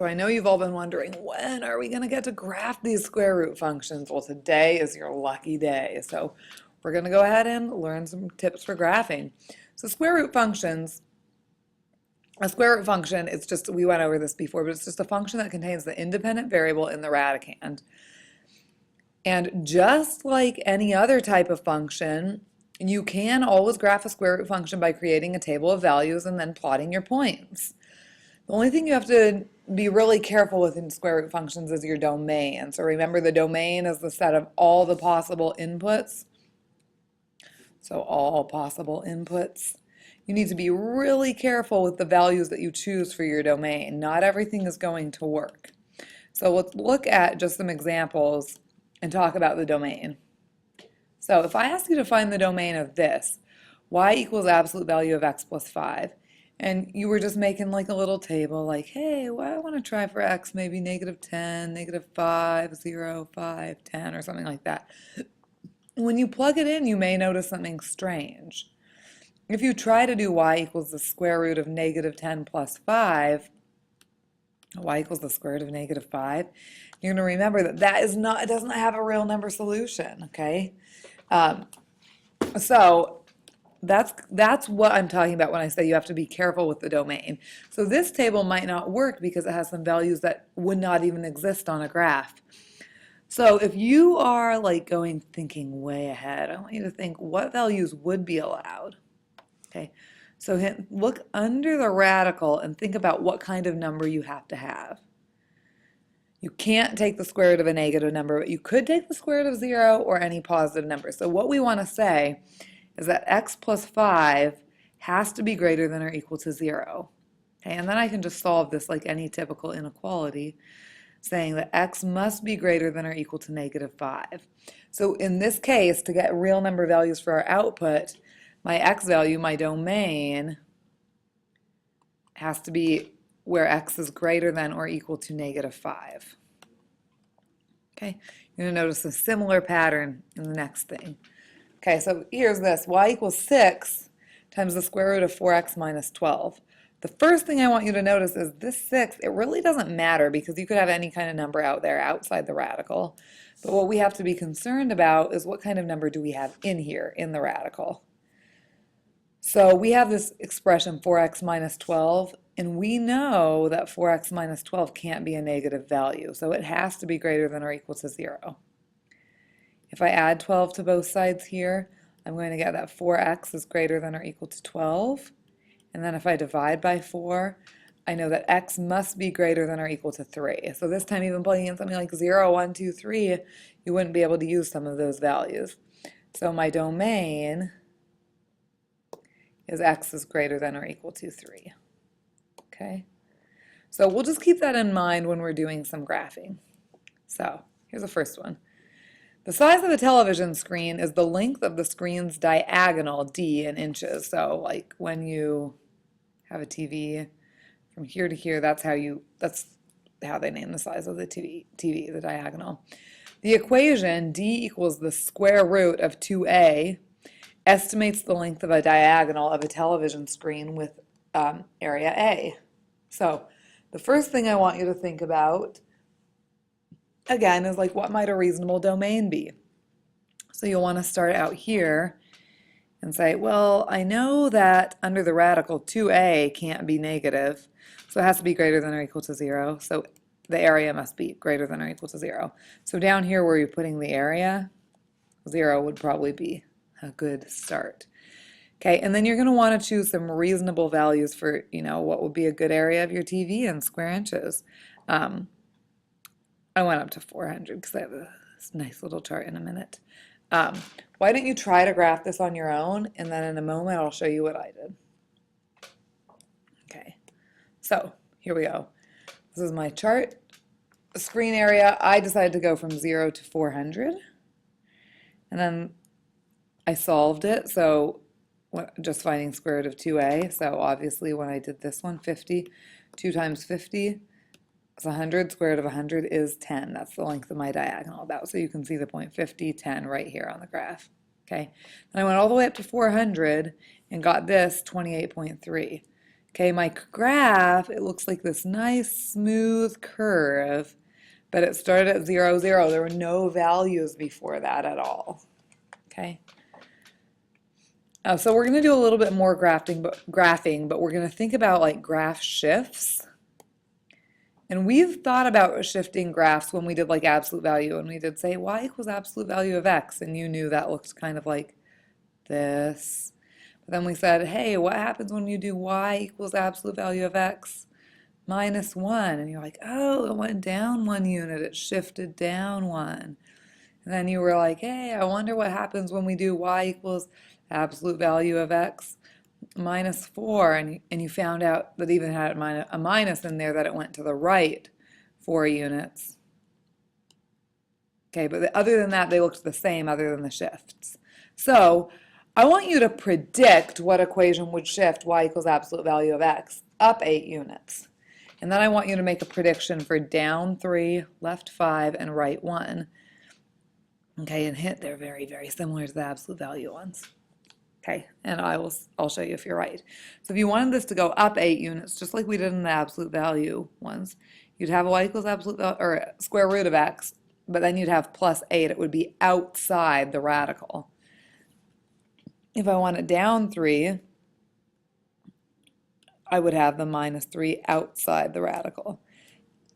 So I know you've all been wondering, when are we going to get to graph these square root functions? Well, today is your lucky day. So we're going to go ahead and learn some tips for graphing. So square root functions, a square root function, it's just, we went over this before, but it's just a function that contains the independent variable in the radicand. And just like any other type of function, you can always graph a square root function by creating a table of values and then plotting your points. The only thing you have to be really careful with in square root functions is your domain. So remember, the domain is the set of all the possible inputs. So all possible inputs. You need to be really careful with the values that you choose for your domain. Not everything is going to work. So let's look at just some examples and talk about the domain. So if I ask you to find the domain of this, y equals absolute value of x plus 5, and you were just making like a little table like, hey, well, I want to try for x maybe -10, -5, 0, 5, 10, or something like that. When you plug it in, you may notice something strange. If you try to do y equals the square root of -10 plus 5, y equals the square root of -5, you're going to remember that that is not, it doesn't have a real number solution, okay? So that's what I'm talking about when I say you have to be careful with the domain. So this table might not work because it has some values that would not even exist on a graph. So if you are like thinking way ahead, I want you to think what values would be allowed. Okay, so look under the radical and think about what kind of number you have to have. You can't take the square root of a negative number, but you could take the square root of 0 or any positive number. So what we want to say is that x plus 5 has to be greater than or equal to 0. Okay, and then I can just solve this like any typical inequality, saying that x must be greater than or equal to -5. So in this case, to get real number values for our output, my x value, my domain, has to be where x is greater than or equal to -5. Okay, you're going to notice a similar pattern in the next thing. Okay, so here's this, y equals 6 times the square root of 4x minus 12. The first thing I want you to notice is this 6, it really doesn't matter because you could have any kind of number out there outside the radical. But what we have to be concerned about is what kind of number do we have in here, in the radical. So we have this expression 4x minus 12, and we know that 4x minus 12 can't be a negative value, so it has to be greater than or equal to 0. If I add 12 to both sides here, I'm going to get that 4x is greater than or equal to 12. And then if I divide by 4, I know that x must be greater than or equal to 3. So this time, even plugging in something like 0, 1, 2, 3, you wouldn't be able to use some of those values. So my domain is x is greater than or equal to 3. Okay? So we'll just keep that in mind when we're doing some graphing. So here's the first one. The size of a television screen is the length of the screen's diagonal, d, in inches. So like when you have a TV from here to here, that's how they name the size of the TV, the diagonal. The equation d equals the square root of 2a estimates the length of a diagonal of a television screen with area A. So the first thing I want you to think about, again, is like, what might a reasonable domain be? So you'll want to start out here and say, well, I know that under the radical 2a can't be negative, so it has to be greater than or equal to 0. So the area must be greater than or equal to 0. So down here where you're putting the area, 0 would probably be a good start. Okay, and then you're going to want to choose some reasonable values for, what would be a good area of your TV in square inches. I went up to 400 because I have this nice little chart in a minute. Why don't you try to graph this on your own, and then in a moment I'll show you what I did. Okay, so here we go. This is my chart. The screen area, I decided to go from 0 to 400, and then I solved it, so just finding square root of 2a. So obviously when I did this one, 50, 2 times 50 is 100. Square root of 100 is 10. That's the length of my diagonal about. So you can see the point 50, 10 right here on the graph. Okay, then I went all the way up to 400 and got this 28.3. Okay, my graph, it looks like this nice smooth curve, but it started at 0, 0. There were no values before that at all. Okay. So we're going to do a little bit more graphing, but we're going to think about like graph shifts. And we've thought about shifting graphs when we did like absolute value, and we did say y equals absolute value of x, and you knew that looked kind of like this. But then we said, hey, what happens when you do y equals absolute value of x minus 1? And you're like, oh, it went down 1 unit, it shifted down 1. And then you were like, hey, I wonder what happens when we do y equals absolute value of x minus 4, and you found out that even had a minus in there, that it went to the right 4 units. Okay, but other than that, they looked the same other than the shifts. So I want you to predict what equation would shift y equals absolute value of x up 8 units. And then I want you to make a prediction for down 3, left 5, and right 1. Okay, and hint, they're very, very similar to the absolute value ones. Okay, and I'll show you if you're right. So if you wanted this to go up 8 units, just like we did in the absolute value ones, you'd have y equals absolute value, or square root of x, but then you'd have plus 8. It would be outside the radical. If I want it down 3, I would have the minus 3 outside the radical.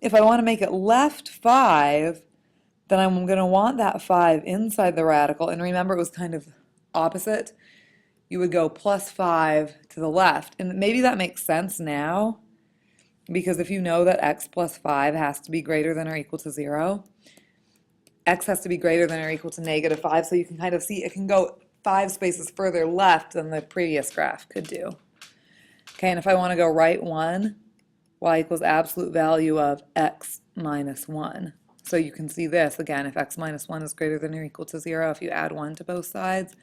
If I want to make it left 5, then I'm going to want that 5 inside the radical. And remember, it was kind of opposite. You would go plus 5 to the left. And maybe that makes sense now, because if you know that x plus 5 has to be greater than or equal to 0, x has to be greater than or equal to negative 5, so you can kind of see it can go 5 spaces further left than the previous graph could do. Okay, and if I want to go right 1, y equals absolute value of x minus 1. So you can see this again, if x minus 1 is greater than or equal to 0, if you add 1 to both sides,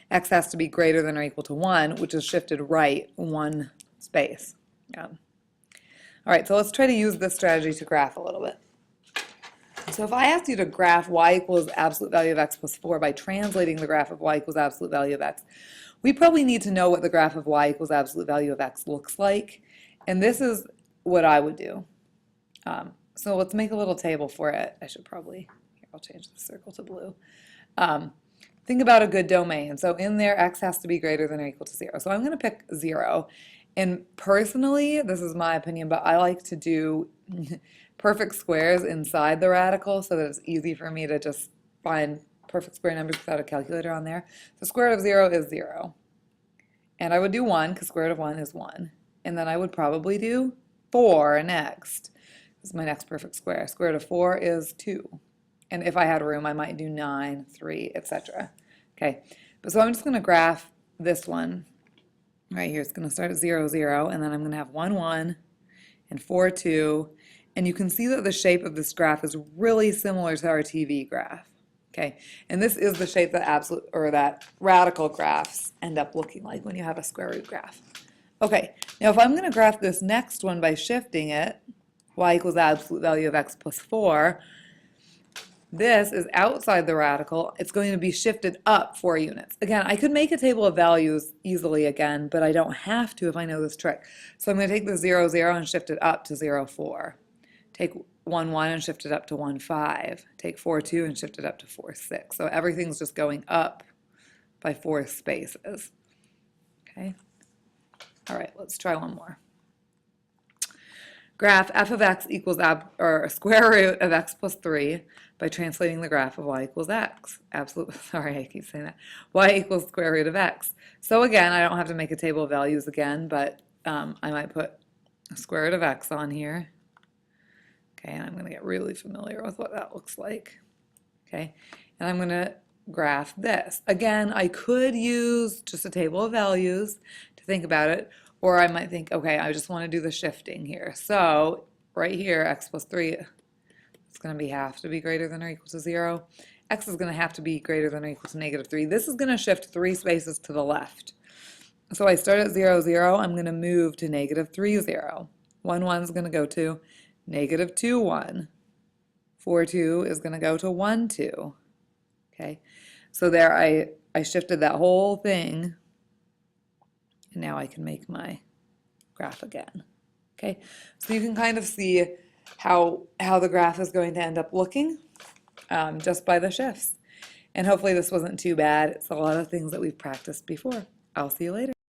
x has to be greater than or equal to 1, which is shifted right 1 space. Yeah. All right, so let's try to use this strategy to graph a little bit. So if I asked you to graph y equals absolute value of x plus 4 by translating the graph of y equals absolute value of x, we probably need to know what the graph of y equals absolute value of x looks like. And this is what I would do. So let's make a little table for it. I should probably, here, I'll change the circle to blue. Think about a good domain. So in there, x has to be greater than or equal to 0. So I'm going to pick 0. And personally, this is my opinion, but I like to do perfect squares inside the radical so that it's easy for me to just find perfect square numbers without a calculator on there. So square root of 0 is 0. And I would do 1 because square root of 1 is 1. And then I would probably do 4 next. This is my next perfect square. Square root of 4 is 2. And if I had room, I might do 9, 3, etc. Okay, but so I'm just going to graph this one right here. It's going to start at 0, 0, and then I'm going to have 1, 1, and 4, 2. And you can see that the shape of this graph is really similar to our TV graph. Okay, and this is the shape that absolute or that radical graphs end up looking like when you have a square root graph. Okay, now if I'm going to graph this next one by shifting it, y equals absolute value of x plus 4, this is outside the radical. It's going to be shifted up 4 units. Again, I could make a table of values easily again, but I don't have to if I know this trick. So I'm going to take the 0, 0 and shift it up to 0, 4. Take 1, 1 and shift it up to 1, 5. Take 4, 2 and shift it up to 4, 6. So everything's just going up by 4 spaces. Okay. All right, let's try one more. Graph f of x equals square root of x plus 3 by translating the graph of y equals x. Absolutely, sorry, I keep saying that. Y equals square root of x. So again, I don't have to make a table of values again, but I might put a square root of x on here. Okay, and I'm going to get really familiar with what that looks like. Okay, and I'm going to graph this. Again, I could use just a table of values to think about it, or I might think, okay, I just want to do the shifting here. So right here, x plus 3, it's going to have to be greater than or equal to 0. X is going to have to be greater than or equal to negative 3. This is going to shift 3 spaces to the left. So I start at 0, 0. I'm going to move to negative 3, 0. 1, 1 is going to go to negative 2, 1. 4, 2 is going to go to 1, 2. Okay, so there I shifted that whole thing, and now I can make my graph again. Okay, so you can kind of see how the graph is going to end up looking just by the shifts. And hopefully this wasn't too bad. It's a lot of things that we've practiced before. I'll see you later.